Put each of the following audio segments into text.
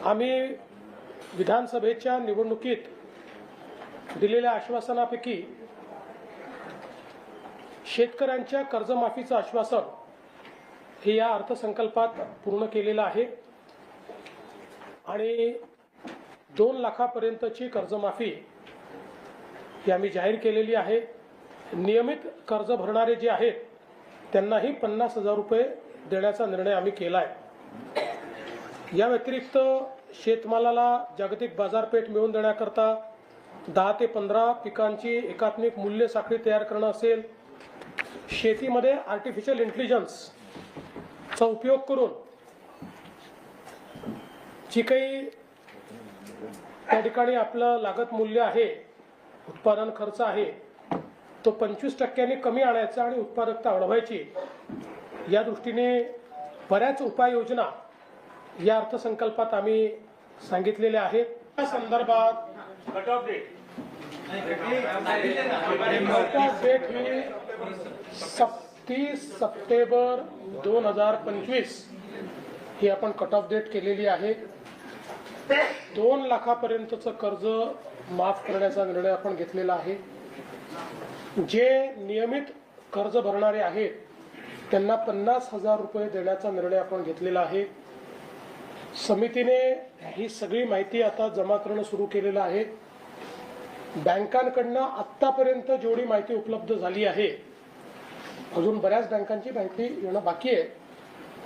आम्ही विधानसभेच्या निवडणुकीत दिलेल्या आश्वासनापैकी शेतकऱ्यांच्या कर्जमाफीचं आश्वासन हे या अर्थसंकल्पात पूर्ण केलेलं आहे आणि 2 लाखापर्यंतची कर्जमाफी ही आम्ही जाहीर केलेली आहे। नियमित कर्ज भरणारे जे आहेत त्यांनाही 50,000 रुपये देण्याचा निर्णय आम्ही केला आहे। या व्यतिरिक्त शेतमालाला जागतिक बाजारपेठ मिळवून देण्याकरता 10 ते 15 पिकांची एकात्मिक मूल्य साखळी तयार करणं असेल, शेतीमध्ये आर्टिफिशियल इंटेलिजन्सचा उपयोग करून जी काही त्या ठिकाणी आपलं लागत मूल्य आहे, उत्पादन खर्च आहे, तो 25% कमी आणायचा आणि उत्पादकता वाढवायची, या दृष्टीने बऱ्याच उपाययोजना या अर्थसंकल्पात आम्ही सांगितलेल्या आहेत। या संदर्भात कट ऑफ डेट ही 30 सप्टेंबर 2025 ही आपण कट ऑफ डेट केलेली आहे। 2 लाखापर्यंतचं कर्ज माफ करण्याचा निर्णय आपण घेतलेला आहे। जे नियमित कर्ज भरणारे आहेत त्यांना 50,000 रुपये देण्याचा निर्णय आपण घेतलेला आहे। समितीने ही सगळी माहिती आता जमा करणं सुरू केलेलं आहे। बँकांकडनं आत्तापर्यंत जेवढी माहिती उपलब्ध झाली आहे, अजून बऱ्याच बँकांची माहिती येणं बाकी आहे,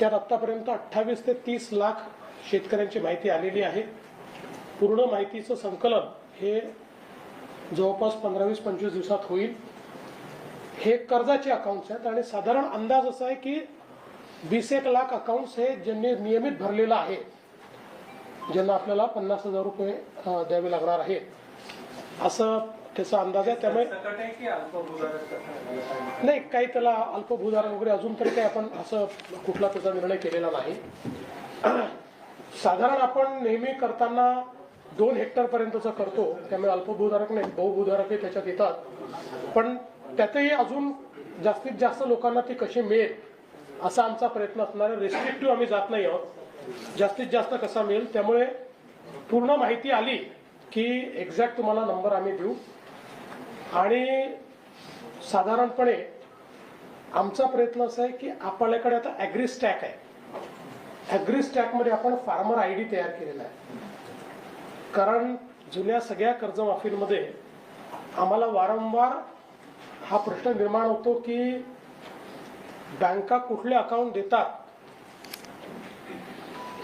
त्यात आत्तापर्यंत 28 ते 30 लाख शेतकऱ्यांची माहिती आलेली आहे। पूर्ण माहितीचं संकलन हे जवळपास 15-20-25 दिवसात होईल। हे कर्जाचे अकाउंट्स आहेत आणि साधारण अंदाज असा आहे की 20-1 लाख अकाउंट्स हे ज्यांनी नियमित भरलेलं आहे, ज्यांना आपल्याला 50,000 रुपये द्यावे लागणार आहे, असं त्याचा अंदाज आहे। त्यामुळे नाही, काही त्याला अल्पभूधारक वगैरे अजून तरी काही आपण असं कुठला त्याचा निर्णय केलेला नाही। साधारण आपण नेहमी करताना 2 हेक्टर पर्यंतचं करतो, त्यामुळे अल्पभूधारक नाही, बहुभूधारकही त्याच्यात येतात, पण त्यातही अजून जास्तीत जास्त लोकांना ती कशी मिळेल असा आमचा प्रयत्न असणार आहे। रेस्ट्रिक्टिव्ह आम्ही जात नाही आहोत, जास्तीत जास्त कसा मिळेल, त्यामुळे पूर्ण माहिती आली की एक्झॅक्ट तुम्हाला नंबर आम्ही देऊ। आणि साधारणपणे आमचा प्रयत्न असा आहे की आपल्याकडे आता ॲग्री स्टॅक आहे, ॲग्री स्टॅकमध्ये आपण फार्मर आय डी तयार केलेला आहे। कारण जुन्या सगळ्या कर्जमाफींमध्ये आम्हाला वारंवार हा प्रश्न निर्माण होतो की बँका कुठले अकाउंट देतात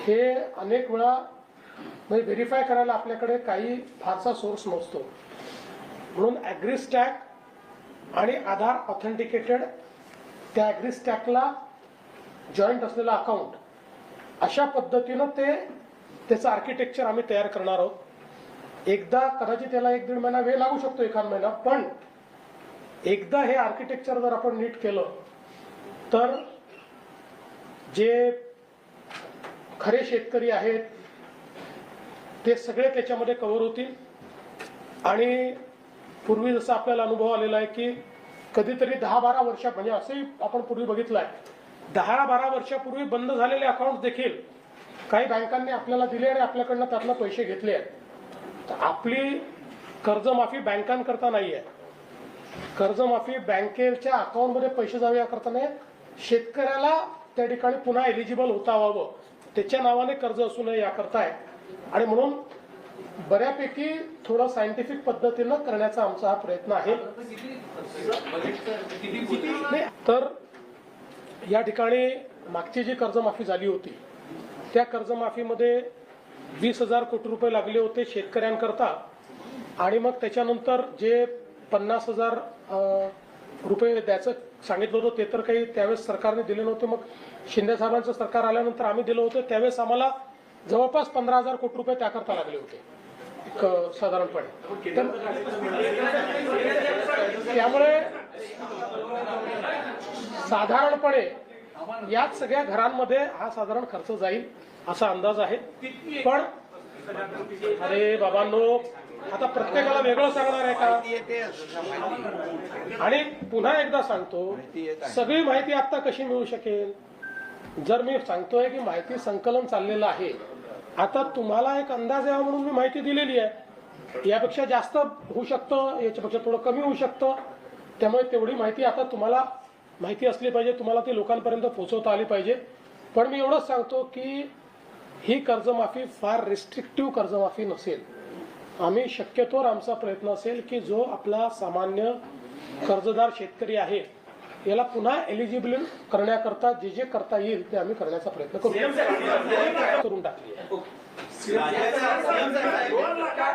हे अनेक वेळा म्हणजे व्हेरीफाय करायला आपल्याकडे काही फारसा सोर्स नसतो। म्हणून ॲग्री स्टॅक आणि आधार ऑथेंटिकेटेड त्या ॲग्री स्टॅकला जॉईंट असलेला अकाउंट, अशा पद्धतीनं त्याचं आर्किटेक्चर आम्ही तयार करणार आहोत। एकदा कदाचित त्याला 1-1.5 महिना वेळ लागू शकतो, एखाद महिना, पण एकदा हे आर्किटेक्चर जर आपण नीट केलं तर जे खरे शेतकरी आहेत ते सगळे त्याच्यामध्ये कव्हर होतील। आणि पूर्वी जसं आपल्याला अनुभव आलेला आहे की कधीतरी 10-12 वर्षा, म्हणजे असंही आपण पूर्वी बघितलं आहे, 10-12 वर्षापूर्वी बंद झालेले अकाउंट देखील काही बँकांनी आपल्याला दिले आणि आपल्याकडनं त्यातनं पैसे घेतले आहेत। तर आपली कर्जमाफी बँकांकरता नाही आहे, कर्जमाफी बँकेच्या अकाउंटमध्ये पैसे जावे याकरता नाही, शेतकऱ्याला त्या ठिकाणी पुन्हा एलिजिबल होता व्हावं, त्याच्या नावाने कर्ज असू नये याकरता आहे। आणि म्हणून बऱ्यापैकी थोडं सायंटिफिक पद्धतीनं करण्याचा आमचा हा प्रयत्न आहे। तर या ठिकाणी मागची जी कर्जमाफी झाली होती त्या कर्जमाफीमध्ये 20,000 कोटी रुपये लागले होते शेतकऱ्यांकरता, आणि मग त्याच्यानंतर जे 50,000 रुपये द्यायचं सांगितलं होतं ते तर काही त्यावेळेस सरकारने दिले नव्हते। मग शिंदे साहेबांचं सरकार आल्यानंतर आम्ही दिलं होतं, त्यावेळेस आम्हाला जवळपास 15,000 कोटी रुपये त्याकरता लागले होते साधारणपणे। त्यामुळे साधारणपणे याच सगळ्या घरांमध्ये हा साधारण खर्च जाईल असा अंदाज आहे। पण अरे बाबांनो, आता प्रत्येकाला वेगळं सांगणार आहे का? आणि पुन्हा एकदा सांगतो, सगळी माहिती आता कशी मिळू शकेल? जर मी सांगतोय की माहिती संकलन चाललेलं आहे आता तुम्हाला एक अंदाज यावा म्हणून मी माहिती दिलेली आहे. यापेक्षा जास्त होऊ शकतं, याच्यापेक्षा थोडं कमी होऊ शकतं. त्यामुळे तेवढी माहिती आता तुम्हाला माहिती असली पाहिजे, तुम्हाला ती लोकांपर्यंत पोहोचवता आली पाहिजे. पण मी एवढंच सांगतो की ही कर्जमाफी फार रिस्ट्रिक्टिव्ह कर्जमाफी नसेल. आम्ही शक्यतोवर आमचा प्रयत्न असेल की जो आपला सामान्य कर्जदार शेतकरी आहे याला पुन्हा एलिजिबल करण्याकरता जे जे करता येईल ते आम्ही करण्याचा प्रयत्न करून टाकली आहे.